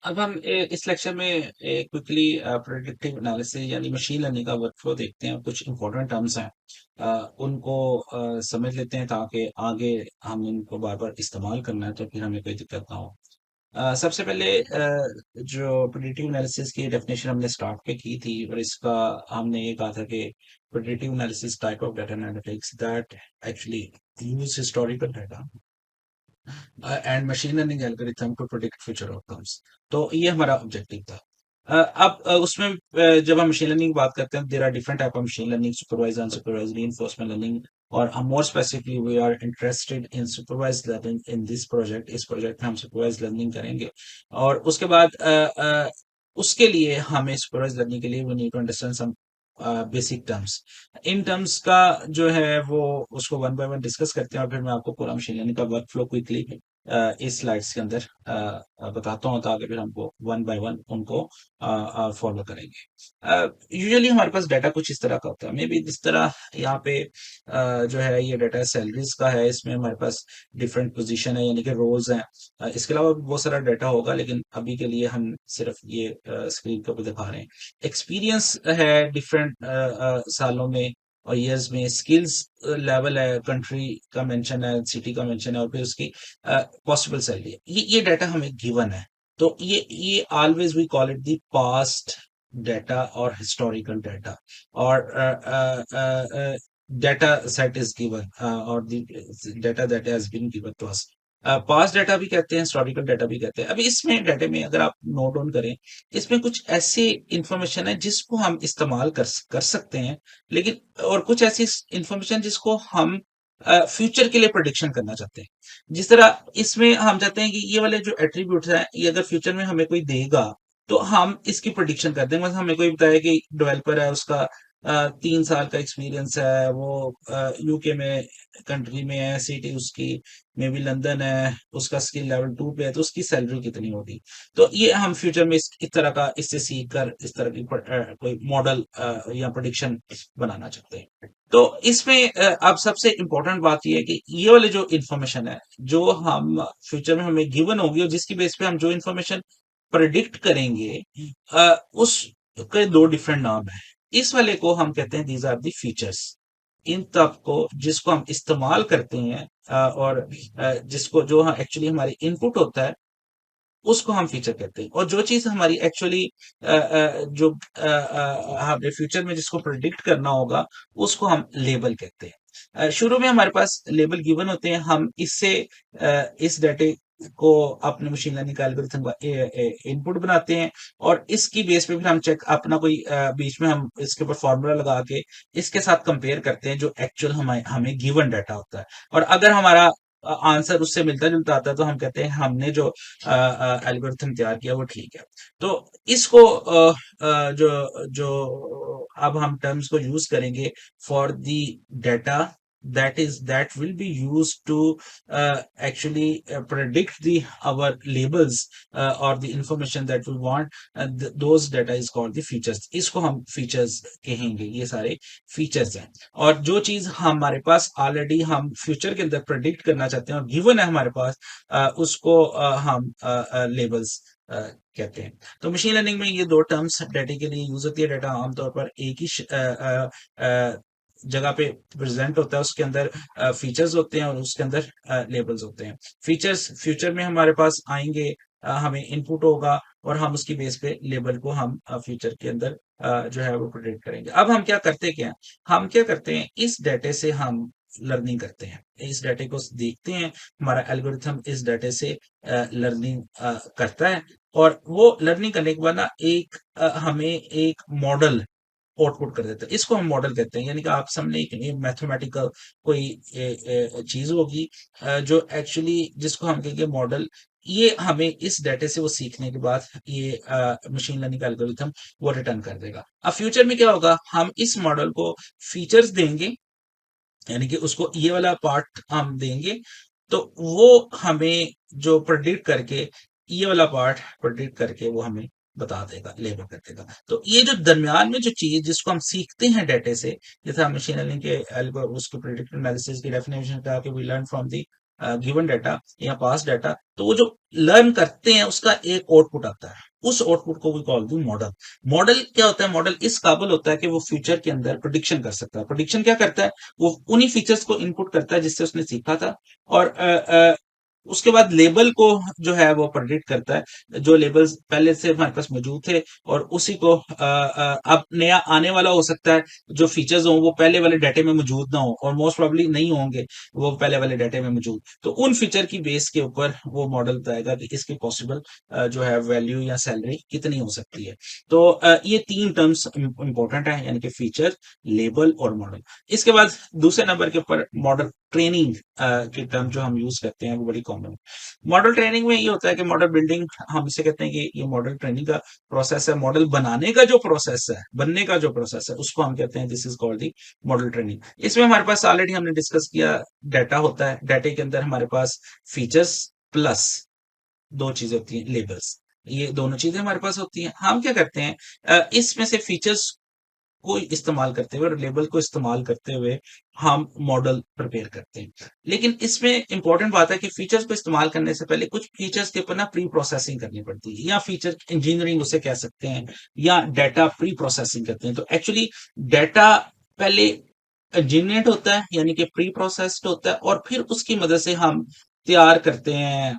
अब हम इस लेक्चर में क्विकली प्रेडिक्टिव एनालिसिस यानी मशीन लर्निंग का वर्कफ्लो देखते हैं। कुछ इंपॉर्टेंट टर्म्स हैं, उनको समझ लेते हैं ताकि आगे हम इनको बार बार इस्तेमाल करना है तो फिर हमें कोई दिक्कत ना हो। सबसे पहले जो प्रेडिक्टिव एनालिसिस की डेफिनेशन हमने स्टार्ट पे की थी और इसका हमने ये कहा था कि predictive analysis type of data analytics that actually use historical data and machine learning algorithm to predict future outcomes. तो ये हमारा ऑब्जेक्टिव था। अब उसमें जब हम मशीन लर्निंग की बात करते हैं, there are different type of machine learning, supervised, unsupervised, reinforcement learning, और हम more specifically we are interested in supervised learning in this project. इस प्रोजेक्ट में हम सुपरवाइज्ड लर्निंग करेंगे और उसके बाद उसके लिए हमें सुपरवाइज्ड लर्निंग के लिए we need to understand some basic terms. इन टर्म्स का जो है वो उसको वन बाय वन डिस्कस करते हैं और फिर मैं आपको पूरा मशीन लर्निंग का वर्क फ्लो क्विकली इस स्लाइड्स के अंदर बताता हूँ ताकि फिर हमको वन बाय वन उनको फॉलो करेंगे। यूजुअली हमारे पास डाटा कुछ इस तरह का होता है, मे बी जिस तरह यहाँ पे जो है ये डाटा सैलरीज का है, इसमें हमारे पास डिफरेंट पोजीशन है यानी कि रोल्स हैं। इसके अलावा भी बहुत सारा डाटा होगा लेकिन अभी के लिए हम सिर्फ ये स्क्रीन के ऊपर दिखा रहे हैं। एक्सपीरियंस है डिफरेंट सालों में और ईयर्स में, स्किल्स लेवल है, कंट्री का मेंशन है, सिटी का मेंशन है और फिर उसकी पॉसिबल सैलरी है। ये डाटा हमें गिवन है। तो ये always we call it the past data और हिस्टोरिकल डाटा, और डाटा सेट इज गिवन और the data that has been given to us. Past data भी कहते हैं, हिस्टोरिकल डाटा भी कहते हैं। अभी इसमें डाटा में अगर आप नोट डाउन करें, इसमें कुछ ऐसी इंफॉर्मेशन है जिसको हम इस्तेमाल कर सकते हैं, लेकिन और कुछ ऐसी इंफॉर्मेशन जिसको हम फ्यूचर के लिए प्रोडिक्शन करना चाहते हैं। जिस तरह इसमें हम चाहते हैं कि ये वाले जो एट्रीब्यूट्स हैं ये अगर फ्यूचर में हमें कोई देगा तो हम इसकी प्रोडिक्शन कर देंगे। मतलब हमें कोई बताया कि डेवलपर है, उसका 3 साल का एक्सपीरियंस है, वो यूके में कंट्री में है, सिटी उसकी मे बी लंदन है, उसका स्किल लेवल 2 पे है, तो उसकी सैलरी कितनी होगी। तो ये हम फ्यूचर में इस तरह का इससे सीख कर इस तरह की कोई मॉडल या प्रोडिक्शन बनाना चाहते हैं। तो इसमें अब सबसे इम्पोर्टेंट बात ये है कि ये वाले जो इंफॉर्मेशन है जो हम फ्यूचर में हमें गिवन होगी और जिसकी बेस पे हम जो इंफॉर्मेशन प्रेडिक्ट करेंगे, उसके दो डिफरेंट नाम है। इस वाले को हम कहते हैं दीज आर दी फीचर्स। इन तब को जिसको हम इस्तेमाल करते हैं और जिसको जो एक्चुअली हमारे इनपुट होता है उसको हम फीचर कहते हैं। और जो चीज हमारी एक्चुअली जो हमें फ्यूचर में जिसको प्रिडिक्ट करना होगा उसको हम लेबल कहते हैं। शुरू में हमारे पास लेबल गिवन होते हैं, हम इससे इस डाटे को अपने मशीन लर्निंग का एल्गोरिथम का इनपुट बनाते हैं और इसकी बेस पे फिर हम चेक अपना कोई बीच में हम इसके ऊपर फॉर्मूला लगा के इसके साथ कंपेयर करते हैं जो एक्चुअल हमें हमें गिवन डाटा होता है। और अगर हमारा आंसर उससे मिलता जुलता आता है तो हम कहते हैं हमने जो एल्गोरिथम तैयार किया वो ठीक है। तो इसको जो जो अब हम टर्म्स को यूज करेंगे for the data that will be used to actually predict the our labels or the information that we want. Those data is called the features. इसको हम features कहेंगे। ये सारे features हैं और जो चीज हमारे पास ऑलरेडी हम फ्यूचर के अंदर प्रेडिक्ट करना चाहते हैं और गिवन है हमारे पास, उसको हम लेबल्स कहते हैं। तो मशीन लर्निंग में ये दो टर्म्स डाटा के लिए यूज होती है। डाटा आमतौर पर एक ही जगह पे प्रेजेंट होता है, उसके अंदर फीचर्स होते हैं और उसके अंदर लेबल्स होते हैं। फीचर्स फ्यूचर में हमारे पास आएंगे, हमें इनपुट होगा और हम उसकी बेस पे लेबल को हम फ्यूचर के अंदर जो है वो प्रेडिक्ट करेंगे। अब हम क्या करते हैं, इस डाटे से हम लर्निंग करते हैं, इस डाटे को देखते हैं, हमारा एल्गोरिथम इस डाटे से लर्निंग करता है और वो लर्निंग करने के बाद ना हमें एक मॉडल आउटपुट कर देता है। इसको हम मॉडल कहते हैं। यानी कि आप सामने एक मैथमेटिकल कोई चीज होगी जो एक्चुअली जिसको हम कहेंगे मॉडल। ये हमें इस डाटे से वो सीखने के बाद ये मशीन लर्निंग का एल्गोरिथम वो रिटर्न कर देगा। अब फ्यूचर में क्या होगा, हम इस मॉडल को फीचर्स देंगे, यानी कि उसको ये वाला पार्ट हम देंगे तो वो हमें जो प्रेडिक्ट करके ये वाला पार्ट प्रेडिक्ट करके वो हमें बता देगा, लेबल कर देगा। तो ये जो दरमियान में जो चीज जिसको हम सीखते हैं डाटे से, जैसे हम मशीन लर्निंग के उसको प्रेडिक्टिव एनालिसिस की डेफिनेशन का कि we learn from the given data या पास डाटा, तो वो जो लर्न करते हैं उसका एक आउटपुट आता है, उस आउटपुट को we call the model. Model क्या होता है? मॉडल इस काबिल होता है कि वो फ्यूचर के अंदर प्रिडिक्शन कर सकता है। प्रिडिक्शन क्या करता है? वो उन्हीं फीचर्स को इनपुट करता है जिससे उसने सीखा था, और उसके बाद लेबल को जो है वो प्रेडिक्ट करता है, जो लेबल्स पहले से हमारे पास मौजूद थे, और उसी को अब नया आने वाला हो सकता है, जो फीचर्स हो वो पहले वाले डाटे में मौजूद ना हो, और मोस्ट प्रोबेबली नहीं होंगे वो पहले वाले डाटे में मौजूद, तो उन फीचर की बेस के ऊपर वो मॉडल बताएगा कि इसकी पॉसिबल जो है वैल्यू या सैलरी कितनी हो सकती है। तो ये तीन टर्म्स इंपॉर्टेंट है, यानी कि फीचर, लेबल और मॉडल। इसके बाद दूसरे नंबर के ऊपर मॉडल ट्रेनिंग की टर्म जो हम यूज करते हैं वो बड़ी कॉमन है। मॉडल ट्रेनिंग में ये होता है कि मॉडल बिल्डिंग, हम इसे कहते हैं कि ये मॉडल ट्रेनिंग का प्रोसेस है। मॉडल बनाने का जो प्रोसेस है, बनने का जो प्रोसेस है, उसको हम कहते हैं this is called the model training. इसमें हमारे पास ऑलरेडी हमने डिस्कस किया, डाटा होता है, डाटे के अंदर हमारे पास फीचर्स प्लस दो चीजें होती हैं, लेबल्स। ये दोनों चीजें हमारे पास होती हैं। हम क्या करते हैं, इसमें से फीचर्स को इस्तेमाल करते हुए और लेबल को इस्तेमाल करते हुए हम मॉडल प्रिपेयर करते हैं। लेकिन इसमें इंपॉर्टेंट बात है कि फीचर्स को इस्तेमाल करने से पहले कुछ फीचर्स के ऊपर ना प्री प्रोसेसिंग करनी पड़ती है, या फीचर इंजीनियरिंग उसे कह सकते हैं, या डाटा प्री प्रोसेसिंग करते हैं। तो एक्चुअली डाटा पहले जनरेट होता है, यानी कि प्री प्रोसेस्ड होता है, और फिर उसकी मदद से हम तैयार करते हैं,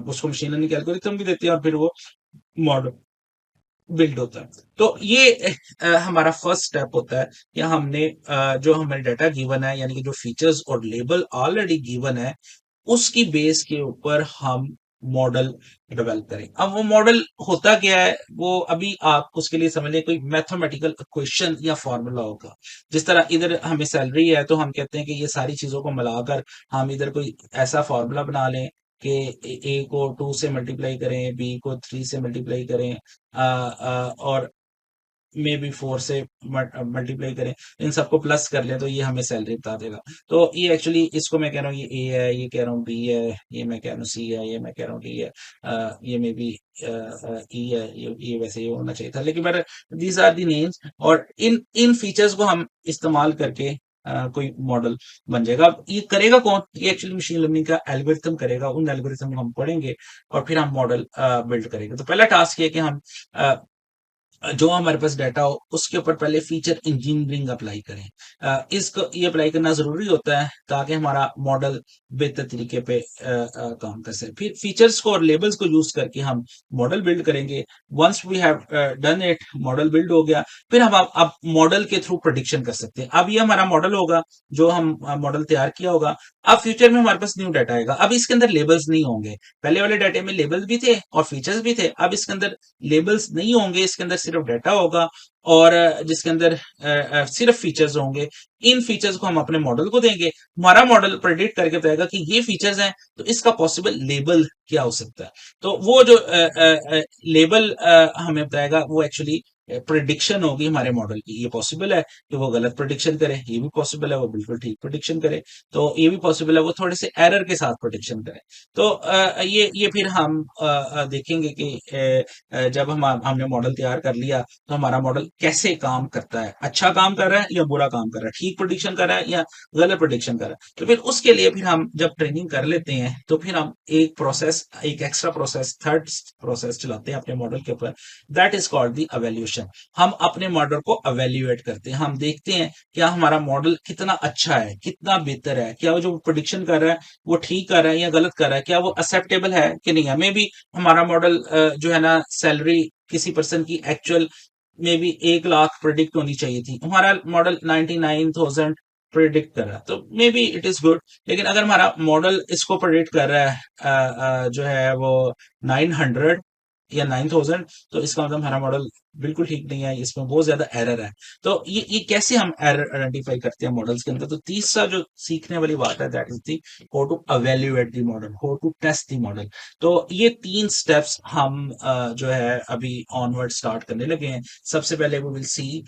उसको मशीन लर्निंग एल्गोरिथम भी देते हैं, और फिर वो मॉडल बिल्ड होता है। तो ये हमारा फर्स्ट स्टेप होता है कि हमने जो हमें डाटा गिवन है, यानी कि जो फीचर्स और लेबल ऑलरेडी गिवन है, उसकी बेस के ऊपर हम मॉडल डेवलप करें। अब वो मॉडल होता क्या है, वो अभी आप उसके लिए समझ लें कोई मैथमेटिकल इक्वेशन या फॉर्मूला होगा। जिस तरह इधर हमें सैलरी है, तो हम कहते हैं कि ये सारी चीजों को मिलाकर हम इधर कोई ऐसा फॉर्मूला बना लें कि ए को 2 से मल्टीप्लाई करें, बी को 3 से मल्टीप्लाई करें, और मे बी 4 से मल्टीप्लाई करें, इन सबको प्लस कर लें, तो ये हमें सैलरी बता देगा। तो ये एक्चुअली, इसको मैं कह रहा हूँ ये ए है, ये कह रहा हूँ बी है, ये मैं कह रहा हूँ सी है, ये मैं कह रहा हूँ डी है, ये मे बी ई है, ये वैसे ये होना चाहिए था, लेकिन but these are the names, और इन इन फीचर्स को हम इस्तेमाल करके कोई मॉडल बन जाएगा। अब ये करेगा कौन? ये एक्चुअली मशीन लर्निंग का एल्गोरिथम करेगा। उन एल्गोरिथम को हम पढ़ेंगे और फिर हम मॉडल बिल्ड करेंगे। तो पहला टास्क ये है कि हम जो हमारे पास डाटा हो उसके ऊपर पहले फीचर इंजीनियरिंग अप्लाई करें। इसको ये अप्लाई करना जरूरी होता है ताकि हमारा मॉडल बेहतर तरीके पे काम कर सके। फिर फीचर्स को और लेबल्स को यूज करके हम मॉडल बिल्ड करेंगे। Once we have done it, model build हो गया, फिर हम अब मॉडल के थ्रू प्रोडिक्शन कर सकते हैं। अब ये हमारा मॉडल होगा, जो हम मॉडल तैयार किया होगा। अब फ्यूचर में हमारे पास न्यू डाटा आएगा। अब इसके अंदर लेबल्स नहीं होंगे। पहले वाले डाटे में लेबल्स भी थे और फीचर्स भी थे। अब इसके अंदर लेबल्स नहीं होंगे, इसके अंदर सिर्फ डाटा होगा, और जिसके अंदर सिर्फ फीचर्स होंगे। इन फीचर्स को हम अपने मॉडल को देंगे। हमारा मॉडल प्रेडिक्ट करके बताएगा कि ये फीचर्स हैं, तो इसका पॉसिबल लेबल क्या हो सकता है। तो वो जो लेबल हमें बताएगा, वो एक्चुअली प्रिडिक्शन होगी हमारे मॉडल की। ये पॉसिबल है कि वो गलत प्रिडिक्शन करे, ये भी पॉसिबल है वो बिल्कुल ठीक प्रिडिक्शन करे, तो ये भी पॉसिबल है वो थोड़े से एरर के साथ प्रिडिक्शन करे। तो ये फिर हम देखेंगे कि जब हमने मॉडल तैयार कर लिया, तो हमारा मॉडल कैसे काम करता है, अच्छा काम कर रहा है या बुरा काम कर रहा है, ठीक प्रोडिक्शन कर रहा है या गलत प्रोडिक्शन कर रहा है। तो फिर उसके लिए फिर हम जब ट्रेनिंग कर लेते हैं, तो फिर हम एक एक्स्ट्रा प्रोसेस, थर्ड प्रोसेस चलाते हैं अपने मॉडल के ऊपर। That is called the evaluation. हम अपने मॉडल को अवेल्युएट करते हैं। हम देखते हैं क्या हमारा मॉडल कितना अच्छा है, कितना बेहतर है, क्या वो जो प्रोडिक्शन कर रहा है वो ठीक कर रहा है या गलत कर रहा है, क्या वो एक्सेप्टेबल है कि नहीं है। मे बी हमारा मॉडल जो है ना, सैलरी किसी पर्सन की actual may be 1 lakh predict होनी चाहिए थी, हमारा मॉडल 99,000 प्रिडिक्ट कर रहा है, तो may be it is good. लेकिन अगर हमारा मॉडल इसको प्रिडिक्ट कर रहा है जो है वो 900 या 9,000, तो इसका मतलब हमारा मॉडल बिल्कुल ठीक नहीं है, इसमें बहुत ज्यादा एरर है। तो ये कैसे हम एरर आइडेंटिफाई करते हैं मॉडल्स के अंदर? तो तीसरा जो सीखने वाली बात है, that is the how to evaluate the model, how to test the model. तो ये 3 स्टेप्स हम जो है अभी ऑनवर्ड स्टार्ट करने लगे हैं। सबसे पहले we will see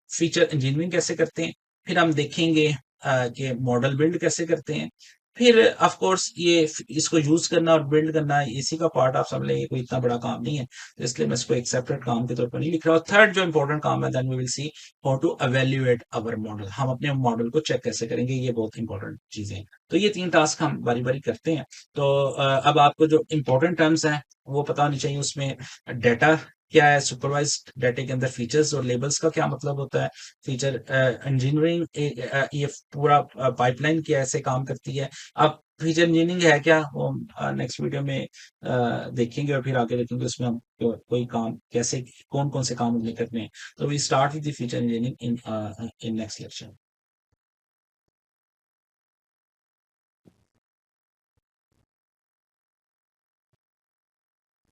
feature engineering कैसे करते हैं, फिर हम देखेंगे कि मॉडल बिल्ड कैसे करते हैं, फिर ऑफ कोर्स ये इसको यूज करना और बिल्ड करना इसी का पार्ट, आप समझ लेंगे कोई इतना बड़ा काम नहीं है, तो इसलिए मैं इसको एक सेपरेट काम के तौर पर नहीं लिख रहा। और थर्ड जो इंपॉर्टेंट काम है, then we will see how to evaluate our model, हम अपने मॉडल को चेक कैसे करेंगे, ये बहुत इंपॉर्टेंट चीजें हैं। तो ये 3 टास्क हम बारी बारी करते हैं। तो अब आपको जो इंपॉर्टेंट टर्म्स हैं वो पता होनी चाहिए। उसमें डाटा क्या है, सुपरवाइज्ड डाटा के अंदर फीचर्स और लेबल्स का क्या मतलब होता है, फीचर इंजीनियरिंग, ये पूरा पाइपलाइन कैसे काम करती है। अब फीचर इंजीनियरिंग है क्या, वो नेक्स्ट वीडियो में देखेंगे, और फिर आगे देखेंगे उसमें हम कोई काम कैसे, कौन कौन से काम हमने करने हैं। तो we start with the feature engineering in next lecture.